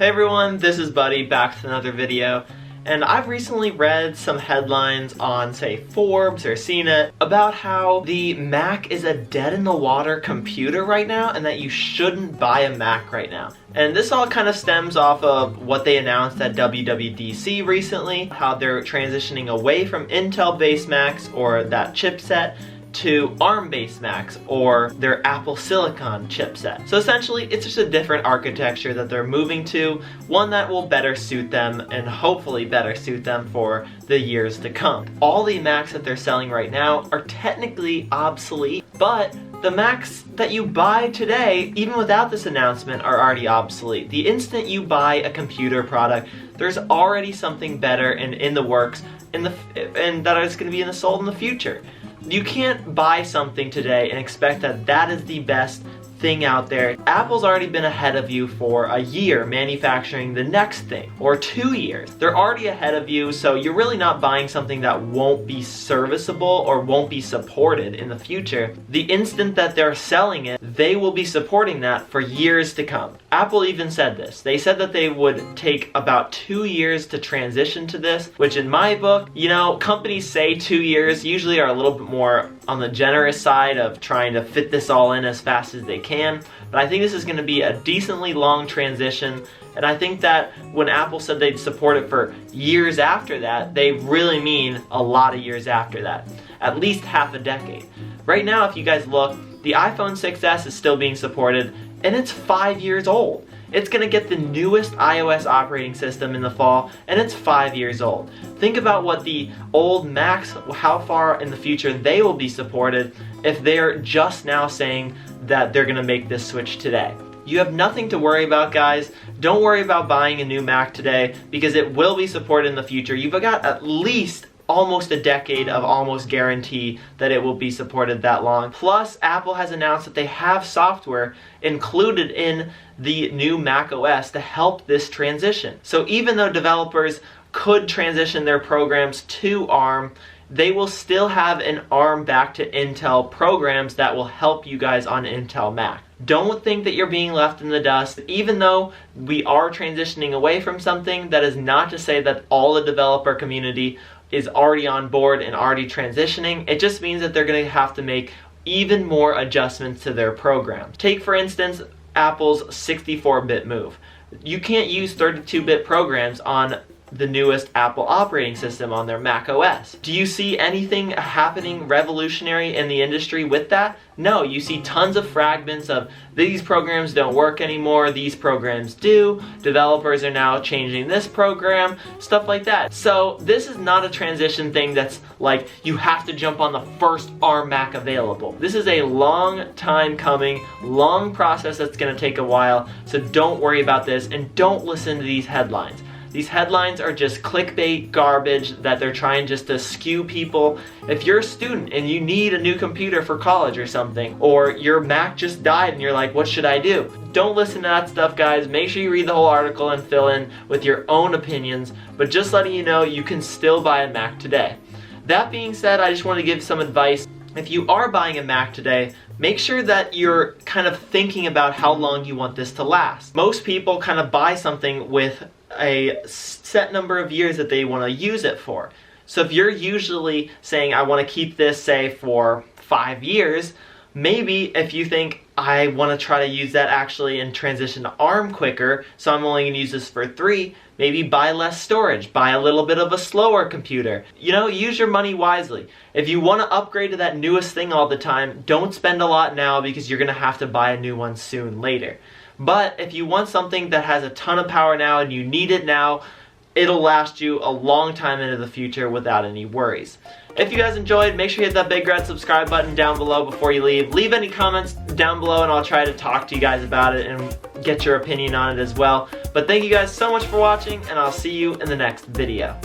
Hey everyone, this is Buddy back with another video, and I've recently read some headlines on, say, Forbes or CNet about how the Mac is a dead-in-the-water computer right now and that you shouldn't buy a Mac right now. And this all kind of stems off of what they announced at WWDC recently, how they're transitioning away from Intel-based Macs or that chipset to ARM-based Macs or their Apple Silicon chipset. So essentially, it's just a different architecture that they're moving to, one that will better suit them and hopefully better suit them for the years to come. All the Macs that they're selling right now are technically obsolete, but the Macs that you buy today, even without this announcement, are already obsolete. The instant you buy a computer product, there's already something better and in the works and that is going to be sold in the future. You can't buy something today and expect that that is the best thing out there. Apple's already been ahead of you for a year manufacturing the next thing, or 2 years. They're already ahead of you, so you're really not buying something that won't be serviceable or won't be supported in the future. The instant that they're selling it, they will be supporting that for years to come. Apple even said this. They said that they would take about 2 years to transition to this, which in my book, you know, companies say 2 years, usually are a little bit more on the generous side of trying to fit this all in as fast as they can, but I think this is going to be a decently long transition, and I think that when Apple said they'd support it for years after that, they really mean a lot of years after that, at least half a decade. Right now, if you guys look, the iPhone 6s is still being supported, and it's 5 years old. It's going to get the newest iOS operating system in the fall, and it's 5 years old. Think about what the old Macs, how far in the future they will be supported if they're just now saying that they're going to make this switch today. You have nothing to worry about, guys. Don't worry about buying a new Mac today because it will be supported in the future. You've got at least almost a decade of almost guarantee that it will be supported that long. Plus, Apple has announced that they have software included in the new Mac OS to help this transition. So even though developers could transition their programs to ARM, they will still have an ARM back to Intel programs that will help you guys on Intel Mac. Don't think that you're being left in the dust. Even though we are transitioning away from something, that is not to say that all the developer community is already on board and already transitioning. It just means that they're going to have to make even more adjustments to their programs. Take, for instance, Apple's 64-bit move. You can't use 32-bit programs on the newest Apple operating system on their Mac OS. Do you see anything happening revolutionary in the industry with that? No, you see tons of fragments of these programs don't work anymore, these programs do, developers are now changing this program, stuff like that. So this is not a transition thing that's like you have to jump on the first ARM Mac available. This is a long time coming, long process that's going to take a while, so don't worry about this and don't listen to these headlines. These headlines are just clickbait garbage that they're trying just to skew people. If you're a student and you need a new computer for college or something, or your Mac just died and you're like, what should I do? Don't listen to that stuff, guys. Make sure you read the whole article and fill in with your own opinions, but just letting you know you can still buy a Mac today. That being said, I just want to give some advice. If you are buying a Mac today, make sure that you're kind of thinking about how long you want this to last. Most people kind of buy something with a set number of years that they want to use it for. So if you're usually saying, I want to keep this, say, for 5 years, maybe if you think, I want to try to use that actually and transition to ARM quicker, so I'm only going to use this for 3, maybe buy less storage, buy a little bit of a slower computer. You know, use your money wisely. If you want to upgrade to that newest thing all the time, don't spend a lot now because you're going to have to buy a new one soon later. But if you want something that has a ton of power now and you need it now, it'll last you a long time into the future without any worries. If you guys enjoyed, make sure you hit that big red subscribe button down below before you leave. Leave any comments down below and I'll try to talk to you guys about it and get your opinion on it as well. But thank you guys so much for watching, and I'll see you in the next video.